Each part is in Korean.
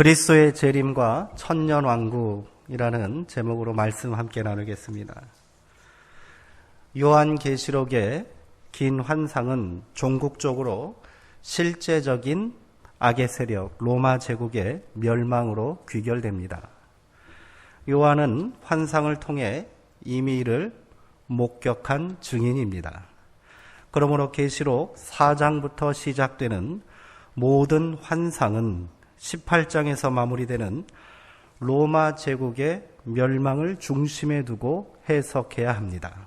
그리스도의 재림과 천년왕국이라는 제목으로 말씀 함께 나누겠습니다. 요한계시록의 긴 환상은 종국적으로 실제적인 악의 세력 로마 제국의 멸망으로 귀결됩니다. 요한은 환상을 통해 이미 이를 목격한 증인입니다. 그러므로 계시록 4장부터 시작되는 모든 환상은 18장에서 마무리되는 로마 제국의 멸망을 중심에 두고 해석해야 합니다.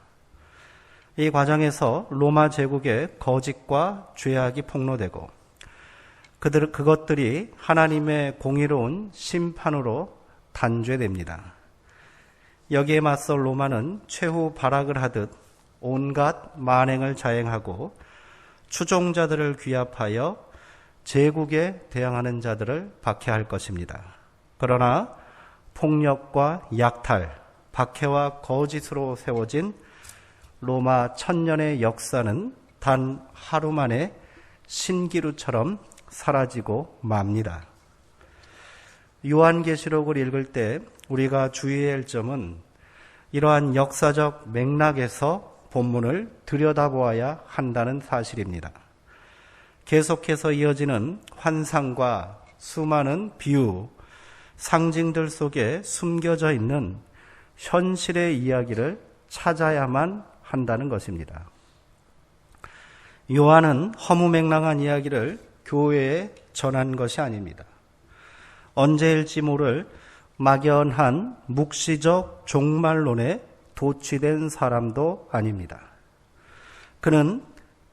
이 과정에서 로마 제국의 거짓과 죄악이 폭로되고 그것들이 하나님의 공의로운 심판으로 단죄됩니다. 여기에 맞서 로마는 최후 발악을 하듯 온갖 만행을 자행하고 추종자들을 귀합하여 제국에 대항하는 자들을 박해할 것입니다. 그러나 폭력과 약탈, 박해와 거짓으로 세워진 로마 천년의 역사는 단 하루 만에 신기루처럼 사라지고 맙니다. 요한계시록을 읽을 때 우리가 주의해야 할 점은 이러한 역사적 맥락에서 본문을 들여다보아야 한다는 사실입니다. 계속해서 이어지는 환상과 수많은 비유, 상징들 속에 숨겨져 있는 현실의 이야기를 찾아야만 한다는 것입니다. 요한은 허무맹랑한 이야기를 교회에 전한 것이 아닙니다. 언제일지 모를 막연한 묵시적 종말론에 도취된 사람도 아닙니다. 그는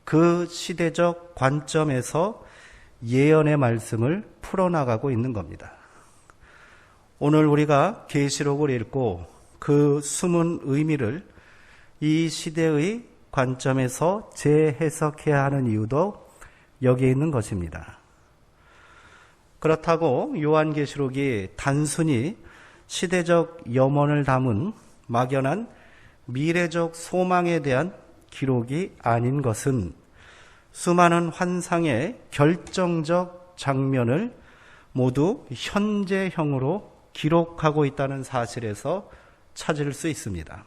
그 시대적 관점에서 예언의 말씀을 풀어나가고 있는 겁니다. 오늘 우리가 계시록을 읽고 그 숨은 의미를 이 시대의 관점에서 재해석해야 하는 이유도 여기에 있는 것입니다. 그렇다고 요한계시록이 단순히 시대적 염원을 담은 막연한 미래적 소망에 대한 기록이 아닌 것은 수많은 환상의 결정적 장면을 모두 현재형으로 기록하고 있다는 사실에서 찾을 수 있습니다.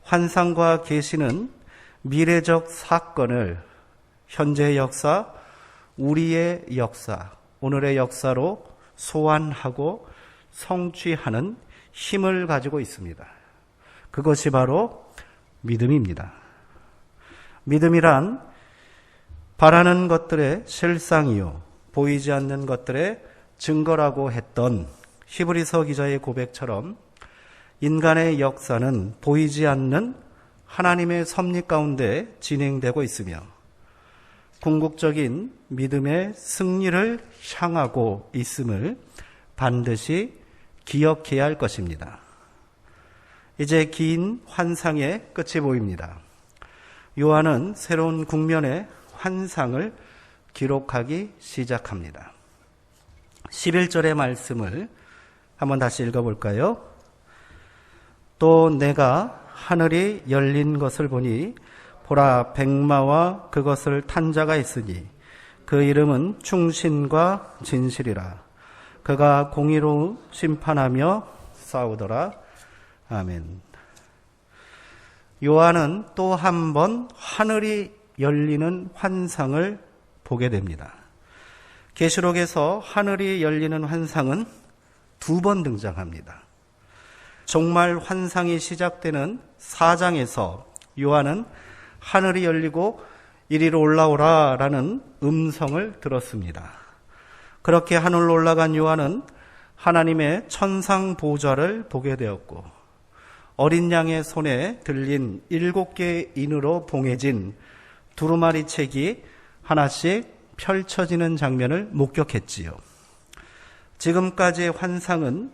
환상과 계시는 미래적 사건을 현재의 역사, 우리의 역사, 오늘의 역사로 소환하고 성취하는 힘을 가지고 있습니다. 그것이 바로 믿음입니다. 믿음이란 바라는 것들의 실상이요 보이지 않는 것들의 증거라고 했던 히브리서 기자의 고백처럼 인간의 역사는 보이지 않는 하나님의 섭리 가운데 진행되고 있으며 궁극적인 믿음의 승리를 향하고 있음을 반드시 기억해야 할 것입니다. 이제 긴 환상의 끝이 보입니다. 요한은 새로운 국면의 환상을 기록하기 시작합니다. 11절의 말씀을 한번 다시 읽어볼까요? 또 내가 하늘이 열린 것을 보니 보라 백마와 그것을 탄 자가 있으니 그 이름은 충신과 진실이라. 그가 공의로 심판하며 싸우더라. 아멘. 요한은 또 한 번 하늘이 열리는 환상을 보게 됩니다. 계시록에서 하늘이 열리는 환상은 2번 등장합니다. 종말 환상이 시작되는 4장에서 요한은 하늘이 열리고 이리로 올라오라 라는 음성을 들었습니다. 그렇게 하늘로 올라간 요한은 하나님의 천상 보좌를 보게 되었고 어린 양의 손에 들린 7개의 인으로 봉해진 두루마리 책이 하나씩 펼쳐지는 장면을 목격했지요. 지금까지의 환상은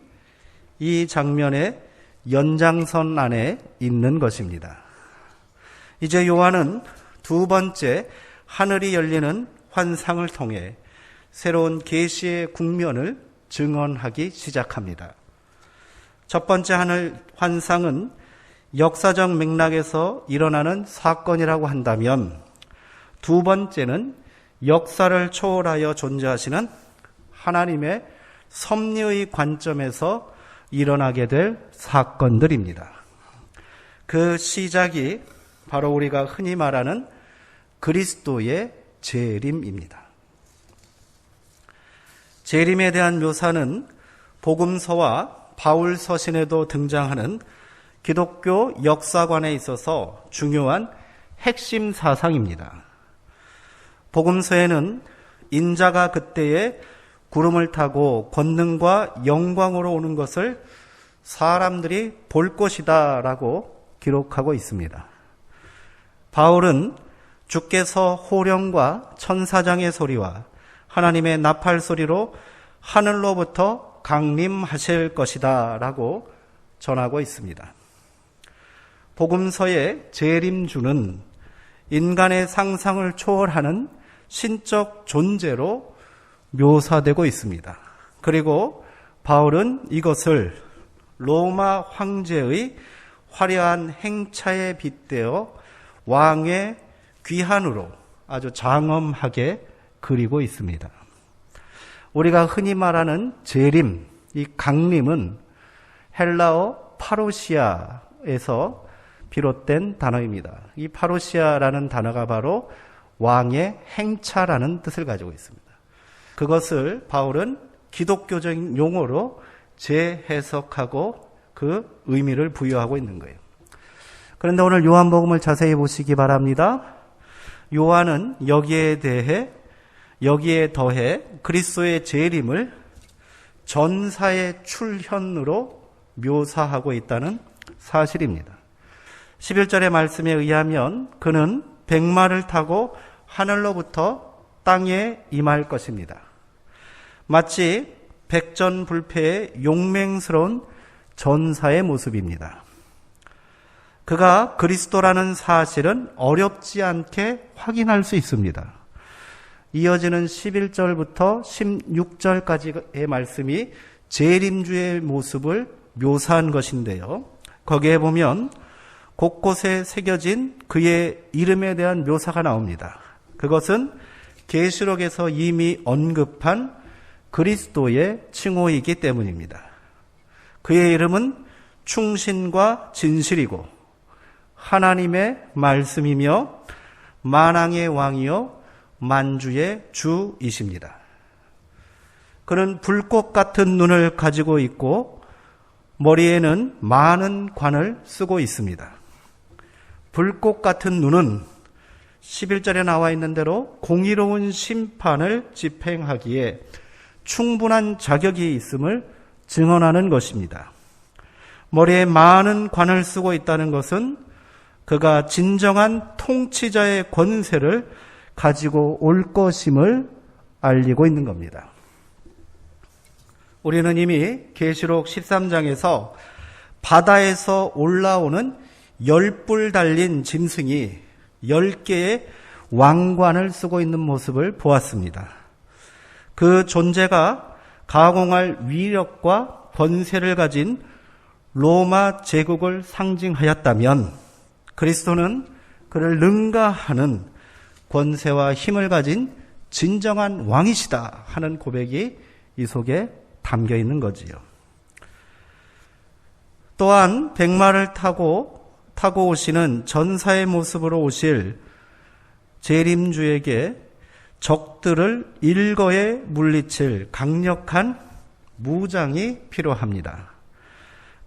이 장면의 연장선 안에 있는 것입니다. 이제 요한은 2번째 하늘이 열리는 환상을 통해 새로운 계시의 국면을 증언하기 시작합니다. 첫 번째 하늘 환상은 역사적 맥락에서 일어나는 사건이라고 한다면 2번째는 역사를 초월하여 존재하시는 하나님의 섭리의 관점에서 일어나게 될 사건들입니다. 그 시작이 바로 우리가 흔히 말하는 그리스도의 재림입니다. 재림에 대한 묘사는 복음서와 바울 서신에도 등장하는 기독교 역사관에 있어서 중요한 핵심 사상입니다. 복음서에는 인자가 그때에 구름을 타고 권능과 영광으로 오는 것을 사람들이 볼 것이다 라고 기록하고 있습니다. 바울은 주께서 호령과 천사장의 소리와 하나님의 나팔 소리로 하늘로부터 강림하실 것이다 라고 전하고 있습니다. 복음서의 재림주는 인간의 상상을 초월하는 신적 존재로 묘사되고 있습니다. 그리고 바울은 이것을 로마 황제의 화려한 행차에 빗대어 왕의 귀환으로 아주 장엄하게 그리고 있습니다. 우리가 흔히 말하는 재림, 이 강림은 헬라어 파루시아에서 비롯된 단어입니다. 이 파루시아라는 단어가 바로 왕의 행차라는 뜻을 가지고 있습니다. 그것을 바울은 기독교적인 용어로 재해석하고 그 의미를 부여하고 있는 거예요. 그런데 오늘 요한복음을 자세히 보시기 바랍니다. 요한은 여기에 더해 그리스도의 재림을 전사의 출현으로 묘사하고 있다는 사실입니다. 11절의 말씀에 의하면 그는 백마를 타고 하늘로부터 땅에 임할 것입니다. 마치 백전불패의 용맹스러운 전사의 모습입니다. 그가 그리스도라는 사실은 어렵지 않게 확인할 수 있습니다. 이어지는 11절부터 16절까지의 말씀이 재림주의 모습을 묘사한 것인데요. 거기에 보면 곳곳에 새겨진 그의 이름에 대한 묘사가 나옵니다. 그것은 계시록에서 이미 언급한 그리스도의 칭호이기 때문입니다. 그의 이름은 충신과 진실이고 하나님의 말씀이며 만왕의 왕이요 만주의 주이십니다. 그는 불꽃 같은 눈을 가지고 있고 머리에는 많은 관을 쓰고 있습니다. 불꽃 같은 눈은 11절에 나와 있는 대로 공의로운 심판을 집행하기에 충분한 자격이 있음을 증언하는 것입니다. 머리에 많은 관을 쓰고 있다는 것은 그가 진정한 통치자의 권세를 가지고 올 것임을 알리고 있는 겁니다. 우리는 이미 계시록 13장에서 바다에서 올라오는 10뿔 달린 짐승이 10개의 왕관을 쓰고 있는 모습을 보았습니다. 그 존재가 가공할 위력과 권세를 가진 로마 제국을 상징하였다면 그리스도는 그를 능가하는 권세와 힘을 가진 진정한 왕이시다 하는 고백이 이 속에 담겨 있는 거지요. 또한 백마를 타고 오시는 전사의 모습으로 오실 재림주에게 적들을 일거에 물리칠 강력한 무장이 필요합니다.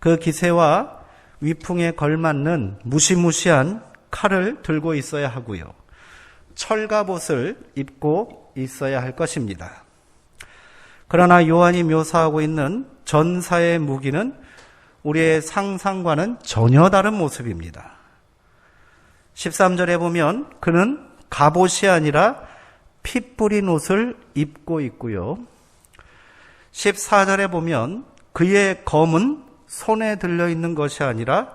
그 기세와 위풍에 걸맞는 무시무시한 칼을 들고 있어야 하고요. 철갑옷을 입고 있어야 할 것입니다. 그러나 요한이 묘사하고 있는 전사의 무기는 우리의 상상과는 전혀 다른 모습입니다. 13절에 보면 그는 갑옷이 아니라 피 뿌린 옷을 입고 있고요. 14절에 보면 그의 검은 손에 들려있는 것이 아니라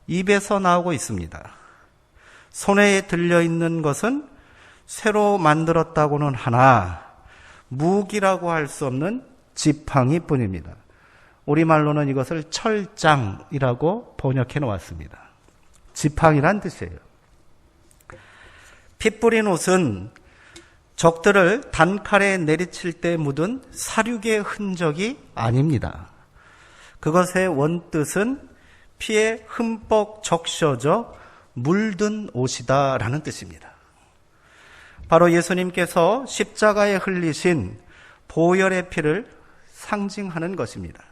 입에서 나오고 있습니다. 손에 들려있는 것은 새로 만들었다고는 하나 무기라고 할 수 없는 지팡이 뿐입니다. 우리말로는 이것을 철장이라고 번역해 놓았습니다. 지팡이란 뜻이에요. 피 뿌린 옷은 적들을 단칼에 내리칠 때 묻은 사륙의 흔적이 아닙니다. 그것의 원뜻은 피에 흠뻑 적셔져 물든 옷이다라는 뜻입니다. 바로 예수님께서 십자가에 흘리신 보혈의 피를 상징하는 것입니다.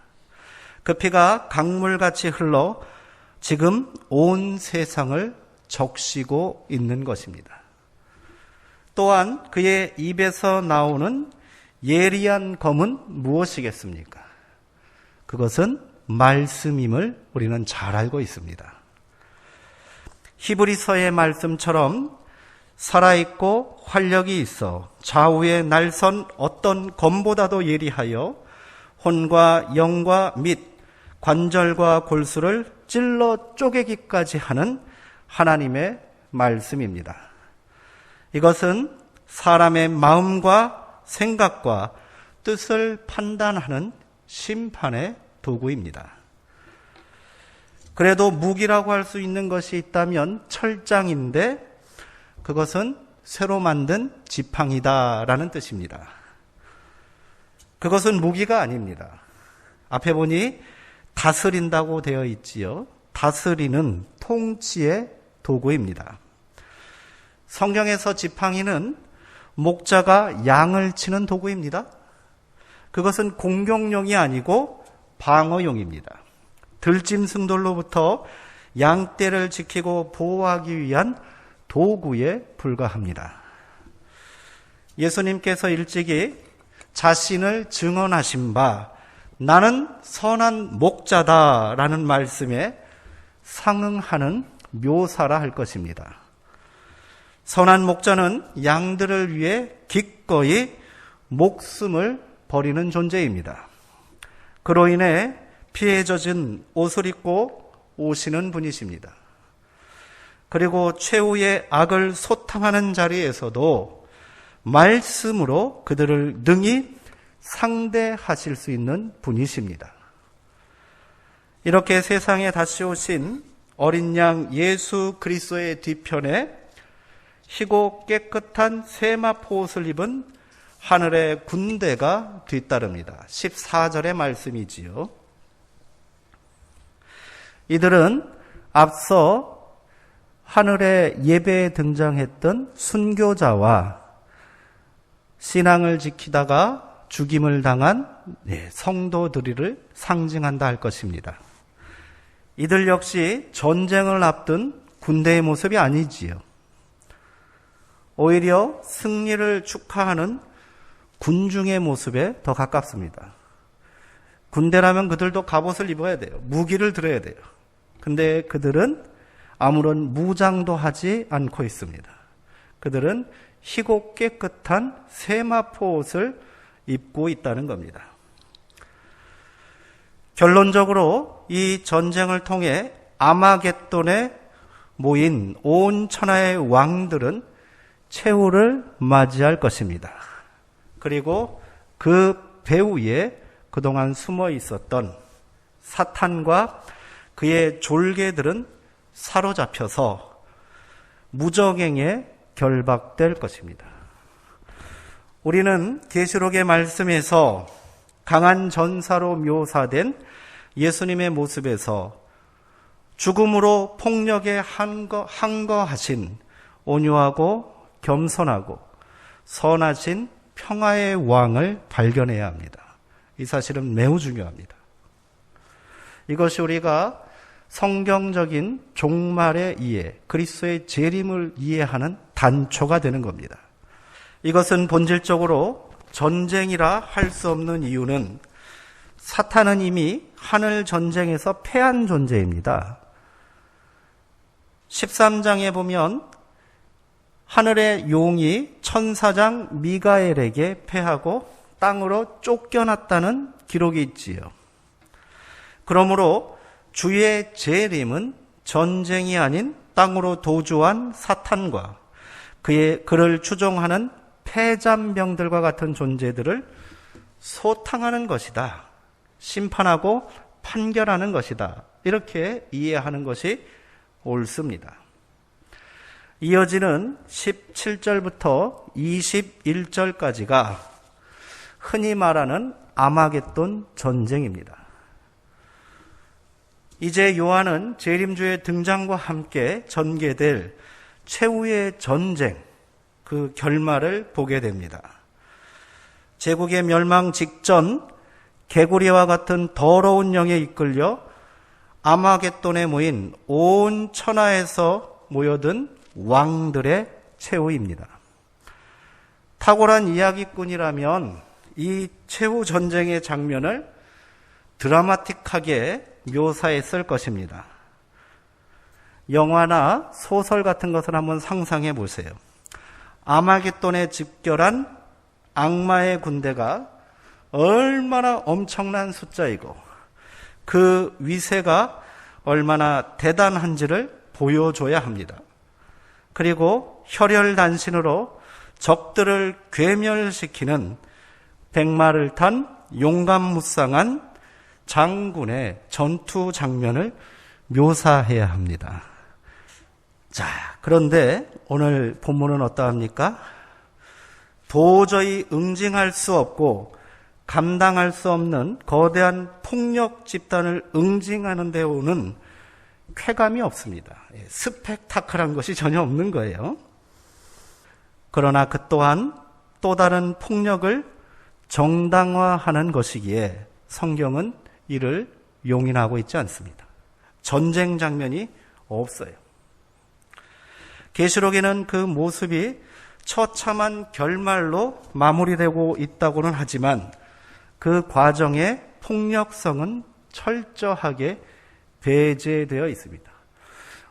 그 피가 강물같이 흘러 지금 온 세상을 적시고 있는 것입니다. 또한 그의 입에서 나오는 예리한 검은 무엇이겠습니까? 그것은 말씀임을 우리는 잘 알고 있습니다. 히브리서의 말씀처럼 살아있고 활력이 있어 좌우에 날선 어떤 검보다도 예리하여 혼과 영과 및 관절과 골수를 찔러 쪼개기까지 하는 하나님의 말씀입니다. 이것은 사람의 마음과 생각과 뜻을 판단하는 심판의 도구입니다. 그래도 무기라고 할 수 있는 것이 있다면 철장인데 그것은 새로 만든 지팡이다라는 뜻입니다. 그것은 무기가 아닙니다. 앞에 보니 다스린다고 되어 있지요. 다스리는 통치의 도구입니다. 성경에서 지팡이는 목자가 양을 치는 도구입니다. 그것은 공격용이 아니고 방어용입니다. 들짐승들로부터 양떼를 지키고 보호하기 위한 도구에 불과합니다. 예수님께서 일찍이 자신을 증언하신 바 나는 선한 목자다라는 말씀에 상응하는 묘사라 할 것입니다. 선한 목자는 양들을 위해 기꺼이 목숨을 버리는 존재입니다. 그로 인해 피에 젖은 옷을 입고 오시는 분이십니다. 그리고 최후의 악을 소탕하는 자리에서도 말씀으로 그들을 능히 상대하실 수 있는 분이십니다. 이렇게 세상에 다시 오신 어린 양 예수 그리스도의 뒤편에 희고 깨끗한 세마포 옷을 입은 하늘의 군대가 뒤따릅니다. 14절의 말씀이지요. 이들은 앞서 하늘의 예배에 등장했던 순교자와 신앙을 지키다가 죽임을 당한 성도들을 상징한다 할 것입니다. 이들 역시 전쟁을 앞둔 군대의 모습이 아니지요. 오히려 승리를 축하하는 군중의 모습에 더 가깝습니다. 군대라면 그들도 갑옷을 입어야 돼요. 무기를 들어야 돼요. 근데 그들은 아무런 무장도 하지 않고 있습니다. 그들은 희고 깨끗한 세마포 옷을 입고 있다는 겁니다. 결론적으로 이 전쟁을 통해 아마겟돈에 모인 온 천하의 왕들은 최후를 맞이할 것입니다. 그리고 그 배후에 그동안 숨어 있었던 사탄과 그의 졸개들은 사로잡혀서 무저갱에 결박될 것입니다. 우리는 계시록의 말씀에서 강한 전사로 묘사된 예수님의 모습에서 죽음으로 폭력에 항거하신 온유하고 겸손하고 선하신 평화의 왕을 발견해야 합니다. 이 사실은 매우 중요합니다. 이것이 우리가 성경적인 종말의 이해, 그리스도의 재림을 이해하는 단초가 되는 겁니다. 이것은 본질적으로 전쟁이라 할 수 없는 이유는 사탄은 이미 하늘 전쟁에서 패한 존재입니다. 13장에 보면 하늘의 용이 천사장 미가엘에게 패하고 땅으로 쫓겨났다는 기록이 있지요. 그러므로 주의 재림은 전쟁이 아닌 땅으로 도주한 사탄과 그를 추종하는 패잔병들과 같은 존재들을 소탕하는 것이다. 심판하고 판결하는 것이다. 이렇게 이해하는 것이 옳습니다. 이어지는 17절부터 21절까지가 흔히 말하는 아마겟돈 전쟁입니다. 이제 요한은 재림주의 등장과 함께 전개될 최후의 전쟁, 그 결말을 보게 됩니다. 제국의 멸망 직전 개구리와 같은 더러운 영에 이끌려 아마겟돈에 모인 온 천하에서 모여든 왕들의 최후입니다. 탁월한 이야기꾼이라면 이 최후 전쟁의 장면을 드라마틱하게 묘사했을 것입니다. 영화나 소설 같은 것을 한번 상상해 보세요. 아마겟돈에 집결한 악마의 군대가 얼마나 엄청난 숫자이고 그 위세가 얼마나 대단한지를 보여줘야 합니다. 그리고 혈혈단신으로 적들을 괴멸시키는 백마를 탄 용감무쌍한 장군의 전투 장면을 묘사해야 합니다. 자, 그런데 오늘 본문은 어떠합니까? 도저히 응징할 수 없고 감당할 수 없는 거대한 폭력 집단을 응징하는 데 오는 쾌감이 없습니다. 스펙타클한 것이 전혀 없는 거예요. 그러나 그 또한 또 다른 폭력을 정당화하는 것이기에 성경은 이를 용인하고 있지 않습니다. 전쟁 장면이 없어요. 계시록에는 그 모습이 처참한 결말로 마무리되고 있다고는 하지만 그 과정의 폭력성은 철저하게 배제되어 있습니다.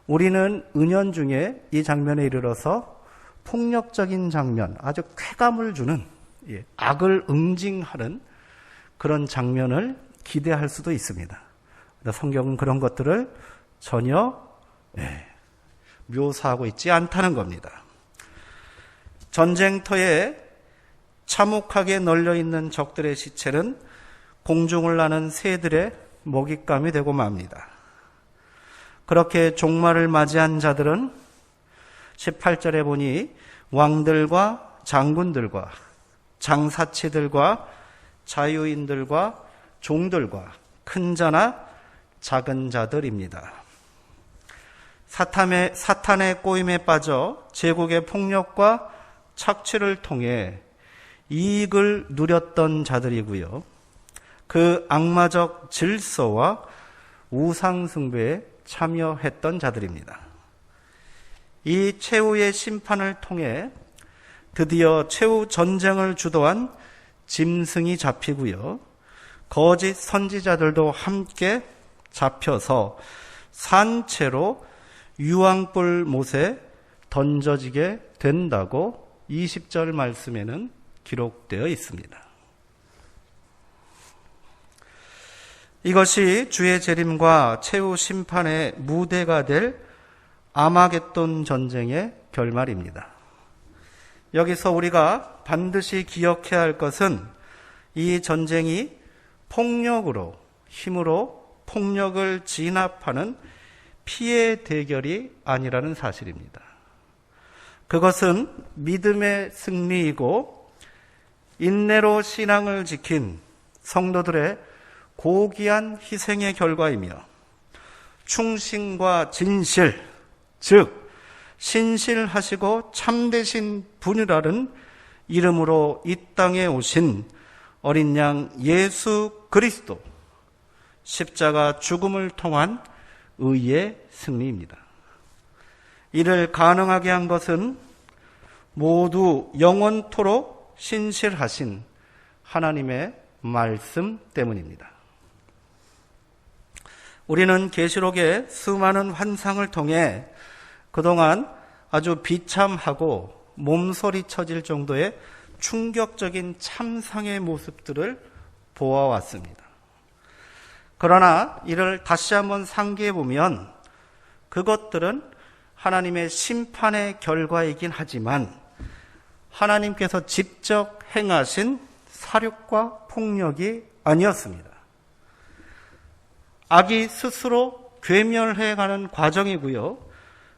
우리는 은연중에 이 장면에 이르러서 폭력적인 장면, 아주 쾌감을 주는 악을 응징하는 그런 장면을 기대할 수도 있습니다. 성경은 그런 것들을 전혀 묘사하고 있지 않다는 겁니다. 전쟁터에 참혹하게 널려있는 적들의 시체는 공중을 나는 새들의 먹잇감이 되고 맙니다. 그렇게 종말을 맞이한 자들은 18절에 보니 왕들과 장군들과 장사치들과 자유인들과 종들과 큰 자나 작은 자들입니다. 사탄의 꼬임에 빠져 제국의 폭력과 착취를 통해 이익을 누렸던 자들이고요. 그 악마적 질서와 우상숭배에 참여했던 자들입니다. 이 최후의 심판을 통해 드디어 최후 전쟁을 주도한 짐승이 잡히고요. 거짓 선지자들도 함께 잡혀서 산채로 유황불 못에 던져지게 된다고 20절 말씀에는 기록되어 있습니다. 이것이 주의 재림과 최후 심판의 무대가 될 아마겟돈 전쟁의 결말입니다. 여기서 우리가 반드시 기억해야 할 것은 이 전쟁이 폭력으로, 힘으로 폭력을 진압하는 피해 대결이 아니라는 사실입니다. 그것은 믿음의 승리이고 인내로 신앙을 지킨 성도들의 고귀한 희생의 결과이며 충신과 진실, 즉 신실하시고 참되신 분이라는 이름으로 이 땅에 오신 어린 양 예수 그리스도, 십자가 죽음을 통한 의의 승리입니다. 이를 가능하게 한 것은 모두 영원토록 신실하신 하나님의 말씀 때문입니다. 우리는 계시록의 수많은 환상을 통해 그동안 아주 비참하고 몸소리 쳐질 정도의 충격적인 참상의 모습들을 보아왔습니다. 그러나 이를 다시 한번 상기해 보면 그것들은 하나님의 심판의 결과이긴 하지만 하나님께서 직접 행하신 살육과 폭력이 아니었습니다. 악이 스스로 괴멸해가는 과정이고요.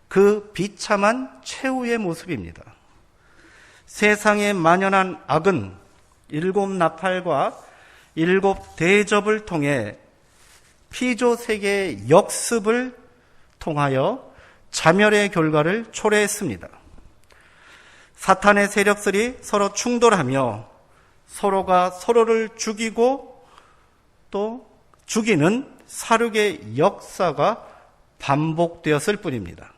그 비참한 최후의 모습입니다. 세상에 만연한 악은 7 나팔과 7 대접을 통해 피조 세계의 역습을 통하여 자멸의 결과를 초래했습니다. 사탄의 세력들이 서로 충돌하며 서로가 서로를 죽이고 또 죽이는 살육의 역사가 반복되었을 뿐입니다.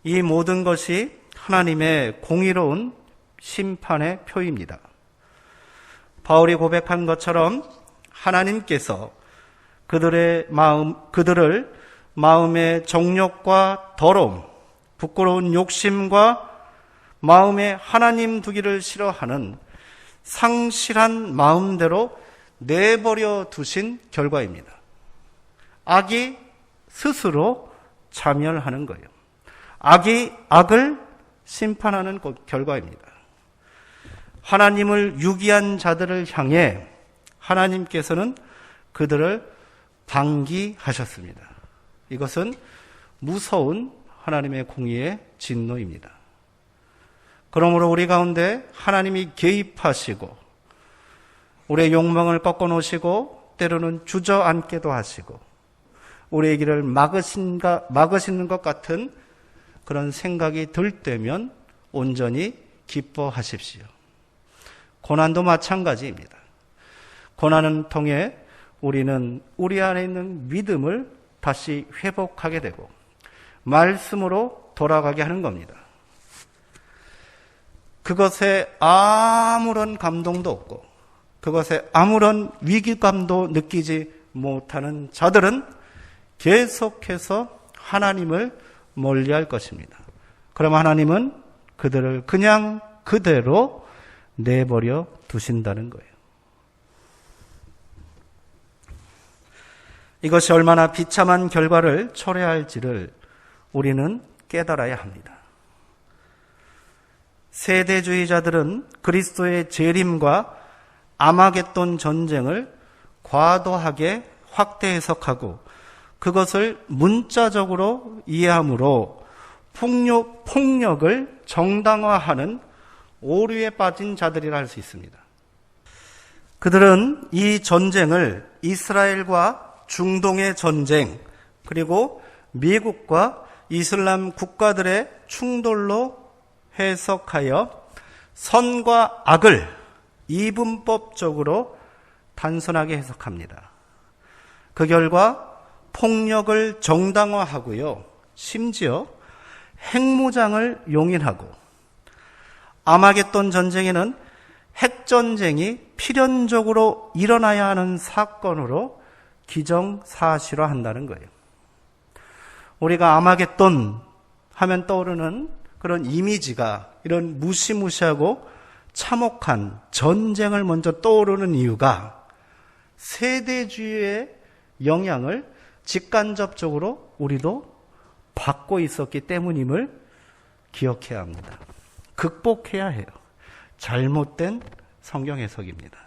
이 모든 것이 하나님의 공의로운 심판의 표입니다. 바울이 고백한 것처럼 하나님께서 그들을 마음의 정욕과 더러움, 부끄러운 욕심과 마음에 하나님 두기를 싫어하는 상실한 마음대로 내버려 두신 결과입니다. 악이 스스로 자멸하는 거예요. 악이 악을 심판하는 결과입니다. 하나님을 유기한 자들을 향해 하나님께서는 그들을 방기하셨습니다. 이것은 무서운 하나님의 공의의 진노입니다. 그러므로 우리 가운데 하나님이 개입하시고 우리의 욕망을 꺾어놓으시고 때로는 주저앉게도 하시고 우리의 길을 막으시는 것 같은 그런 생각이 들 때면 온전히 기뻐하십시오. 고난도 마찬가지입니다. 고난을 통해 우리는 우리 안에 있는 믿음을 다시 회복하게 되고 말씀으로 돌아가게 하는 겁니다. 그것에 아무런 감동도 없고 그것에 아무런 위기감도 느끼지 못하는 자들은 계속해서 하나님을 멀리할 것입니다. 그럼 하나님은 그들을 그냥 그대로 내버려 두신다는 거예요. 이것이 얼마나 비참한 결과를 초래할지를 우리는 깨달아야 합니다. 세대주의자들은 그리스도의 재림과 아마겟돈 전쟁을 과도하게 확대 해석하고 그것을 문자적으로 이해함으로 폭력을 정당화하는 오류에 빠진 자들이라 할 수 있습니다. 그들은 이 전쟁을 이스라엘과 중동의 전쟁 그리고 미국과 이슬람 국가들의 충돌로 해석하여 선과 악을 이분법적으로 단순하게 해석합니다. 그 결과 폭력을 정당화하고요. 심지어 핵무장을 용인하고 아마겟돈 전쟁에는 핵전쟁이 필연적으로 일어나야 하는 사건으로 기정사실화한다는 거예요. 우리가 아마겟돈 하면 떠오르는 그런 이미지가 이런 무시무시하고 참혹한 전쟁을 먼저 떠오르는 이유가 세대주의의 영향을 직간접적으로 우리도 받고 있었기 때문임을 기억해야 합니다. 극복해야 해요. 잘못된 성경 해석입니다.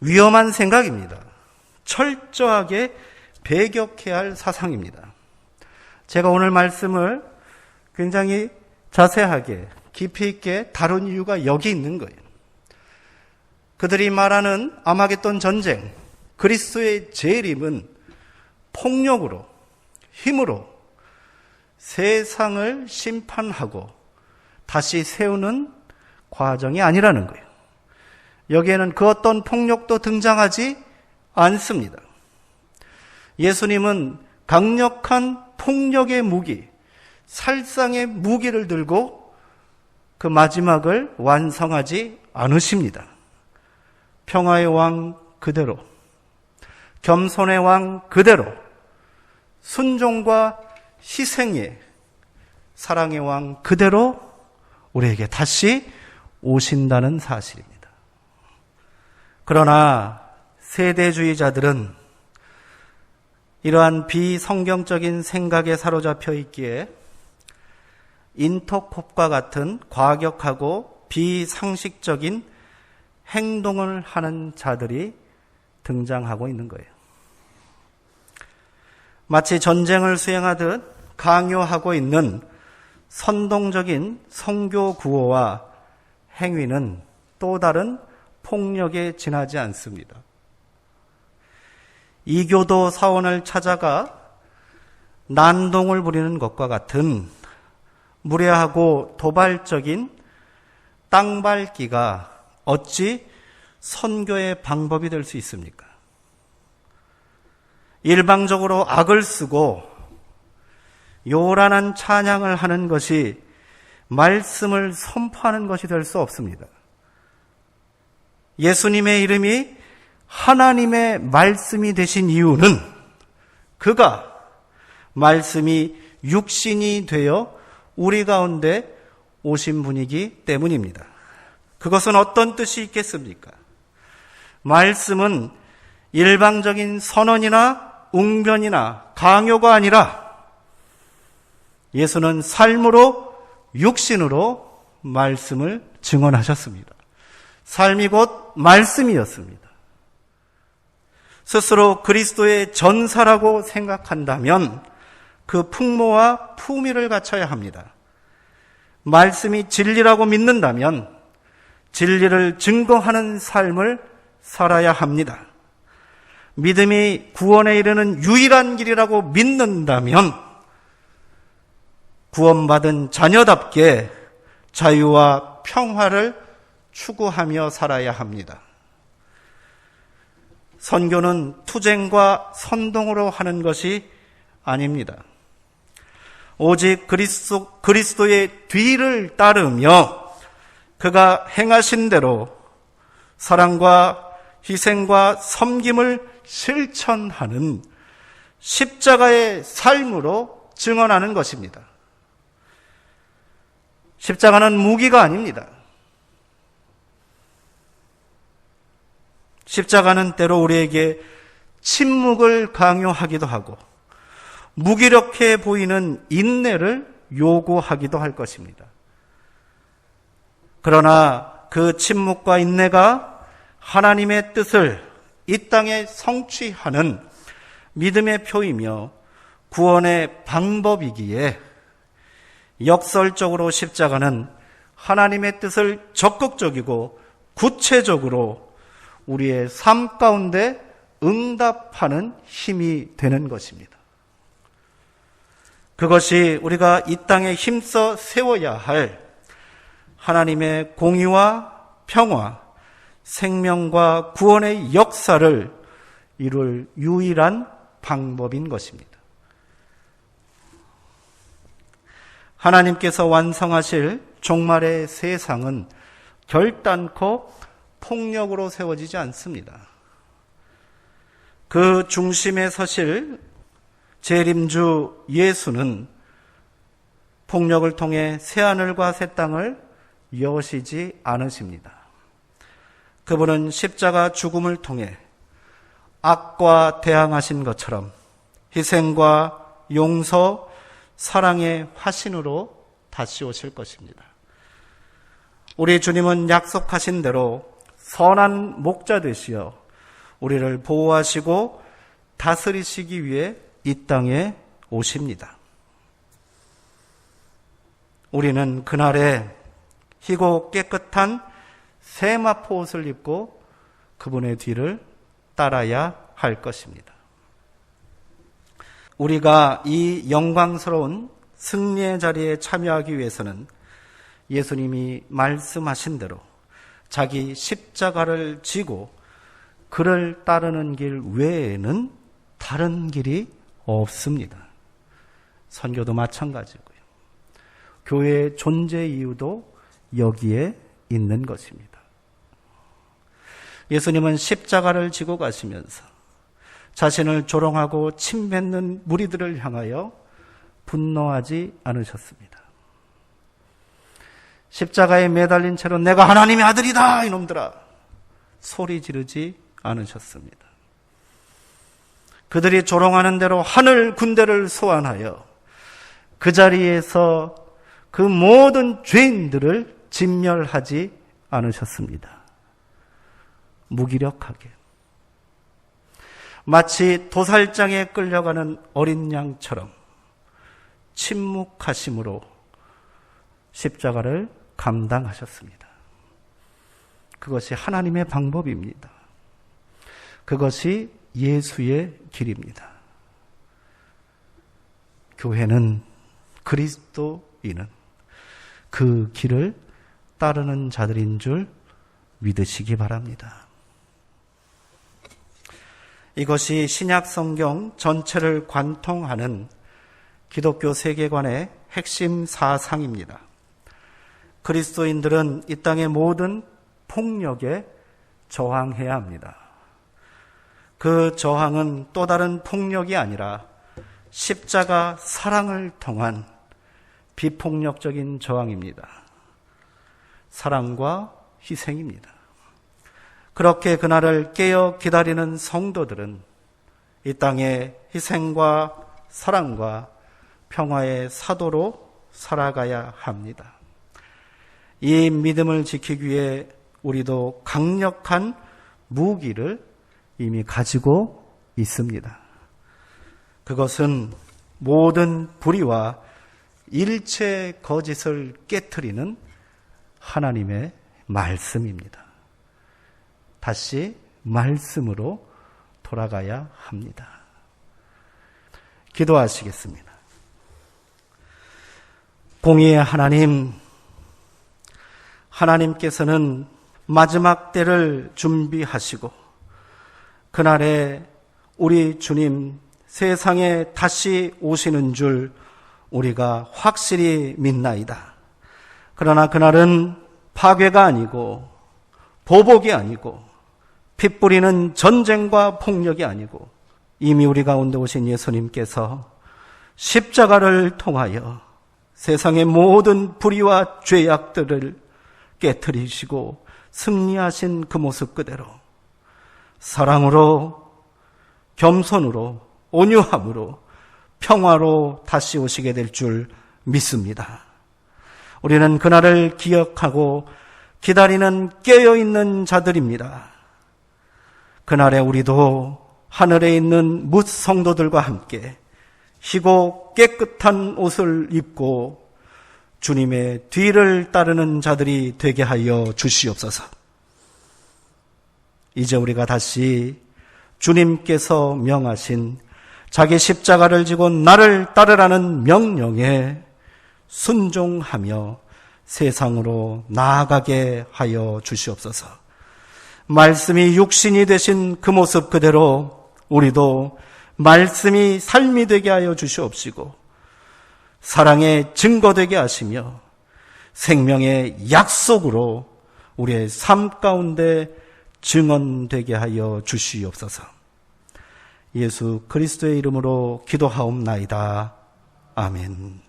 위험한 생각입니다. 철저하게 배격해야 할 사상입니다. 제가 오늘 말씀을 굉장히 자세하게 깊이 있게 다룬 이유가 여기 있는 거예요. 그들이 말하는 아마겟돈 전쟁, 그리스도의 재림은 폭력으로, 힘으로 세상을 심판하고 다시 세우는 과정이 아니라는 거예요. 여기에는 그 어떤 폭력도 등장하지 않습니다. 예수님은 강력한 폭력의 무기, 살상의 무기를 들고 그 마지막을 완성하지 않으십니다. 평화의 왕 그대로, 겸손의 왕 그대로, 순종과 희생의 사랑의 왕 그대로 우리에게 다시 오신다는 사실입니다. 그러나 세대주의자들은 이러한 비성경적인 생각에 사로잡혀 있기에 인터콥과 같은 과격하고 비상식적인 행동을 하는 자들이 등장하고 있는 거예요. 마치 전쟁을 수행하듯 강요하고 있는 선동적인 선교 구호와 행위는 또 다른 폭력에 지나지 않습니다. 이교도 사원을 찾아가 난동을 부리는 것과 같은 무례하고 도발적인 땅밟기가 어찌 선교의 방법이 될 수 있습니까? 일방적으로 악을 쓰고 요란한 찬양을 하는 것이 말씀을 선포하는 것이 될 수 없습니다. 예수님의 이름이 하나님의 말씀이 되신 이유는 그가 말씀이 육신이 되어 우리 가운데 오신 분이기 때문입니다. 그것은 어떤 뜻이 있겠습니까? 말씀은 일방적인 선언이나 웅변이나 강요가 아니라 예수는 삶으로 육신으로 말씀을 증언하셨습니다. 삶이 곧 말씀이었습니다. 스스로 그리스도의 전사라고 생각한다면 그 풍모와 품위를 갖춰야 합니다. 말씀이 진리라고 믿는다면 진리를 증거하는 삶을 살아야 합니다. 믿음이 구원에 이르는 유일한 길이라고 믿는다면 구원받은 자녀답게 자유와 평화를 추구하며 살아야 합니다. 선교는 투쟁과 선동으로 하는 것이 아닙니다. 오직 그리스도의 뒤를 따르며 그가 행하신 대로 사랑과 희생과 섬김을 실천하는 십자가의 삶으로 증언하는 것입니다. 십자가는 무기가 아닙니다. 십자가는 때로 우리에게 침묵을 강요하기도 하고 무기력해 보이는 인내를 요구하기도 할 것입니다. 그러나 그 침묵과 인내가 하나님의 뜻을 이 땅에 성취하는 믿음의 표이며 구원의 방법이기에 역설적으로 십자가는 하나님의 뜻을 적극적이고 구체적으로 우리의 삶 가운데 응답하는 힘이 되는 것입니다. 그것이 우리가 이 땅에 힘써 세워야 할 하나님의 공의와 평화, 생명과 구원의 역사를 이룰 유일한 방법인 것입니다. 하나님께서 완성하실 종말의 세상은 결단코 폭력으로 세워지지 않습니다. 그 중심에 서실 재림주 예수는 폭력을 통해 새하늘과 새 땅을 여시지 않으십니다. 그분은 십자가 죽음을 통해 악과 대항하신 것처럼 희생과 용서, 사랑의 화신으로 다시 오실 것입니다. 우리 주님은 약속하신 대로 선한 목자 되시어 우리를 보호하시고 다스리시기 위해 이 땅에 오십니다. 우리는 그날에 희고 깨끗한 세마포 옷을 입고 그분의 뒤를 따라야 할 것입니다. 우리가 이 영광스러운 승리의 자리에 참여하기 위해서는 예수님이 말씀하신 대로 자기 십자가를 지고 그를 따르는 길 외에는 다른 길이 없습니다. 선교도 마찬가지고요. 교회의 존재 이유도 여기에 있는 것입니다. 예수님은 십자가를 지고 가시면서 자신을 조롱하고 침뱉는 무리들을 향하여 분노하지 않으셨습니다. 십자가에 매달린 채로 내가 하나님의 아들이다 이놈들아 소리 지르지 않으셨습니다. 그들이 조롱하는 대로 하늘 군대를 소환하여 그 자리에서 그 모든 죄인들을 진멸하지 않으셨습니다. 무기력하게 마치 도살장에 끌려가는 어린 양처럼 침묵하심으로 십자가를 감당하셨습니다. 그것이 하나님의 방법입니다. 그것이 예수의 길입니다. 교회는, 그리스도인은 그 길을 따르는 자들인 줄 믿으시기 바랍니다. 이것이 신약 성경 전체를 관통하는 기독교 세계관의 핵심 사상입니다. 그리스도인들은 이 땅의 모든 폭력에 저항해야 합니다. 그 저항은 또 다른 폭력이 아니라 십자가 사랑을 통한 비폭력적인 저항입니다. 사랑과 희생입니다. 그렇게 그날을 깨어 기다리는 성도들은 이 땅에 희생과 사랑과 평화의 사도로 살아가야 합니다. 이 믿음을 지키기 위해 우리도 강력한 무기를 이미 가지고 있습니다. 그것은 모든 불의와 일체 거짓을 깨트리는 하나님의 말씀입니다. 다시 말씀으로 돌아가야 합니다. 기도하시겠습니다. 공의의 하나님, 하나님께서는 마지막 때를 준비하시고 그날에 우리 주님 세상에 다시 오시는 줄 우리가 확실히 믿나이다. 그러나 그날은 파괴가 아니고 보복이 아니고 피 뿌리는 전쟁과 폭력이 아니고 이미 우리 가운데 오신 예수님께서 십자가를 통하여 세상의 모든 불의와 죄악들을 깨트리시고 승리하신 그 모습 그대로 사랑으로, 겸손으로, 온유함으로, 평화로 다시 오시게 될 줄 믿습니다. 우리는 그날을 기억하고 기다리는 깨어있는 자들입니다. 그날에 우리도 하늘에 있는 뭇 성도들과 함께 희고 깨끗한 옷을 입고 주님의 뒤를 따르는 자들이 되게 하여 주시옵소서. 이제 우리가 다시 주님께서 명하신 자기 십자가를 지고 나를 따르라는 명령에 순종하며 세상으로 나아가게 하여 주시옵소서. 말씀이 육신이 되신 그 모습 그대로 우리도 말씀이 삶이 되게 하여 주시옵시고 사랑의 증거 되게 하시며 생명의 약속으로 우리의 삶 가운데 증언되게 하여 주시옵소서. 예수 그리스도의 이름으로 기도하옵나이다. 아멘.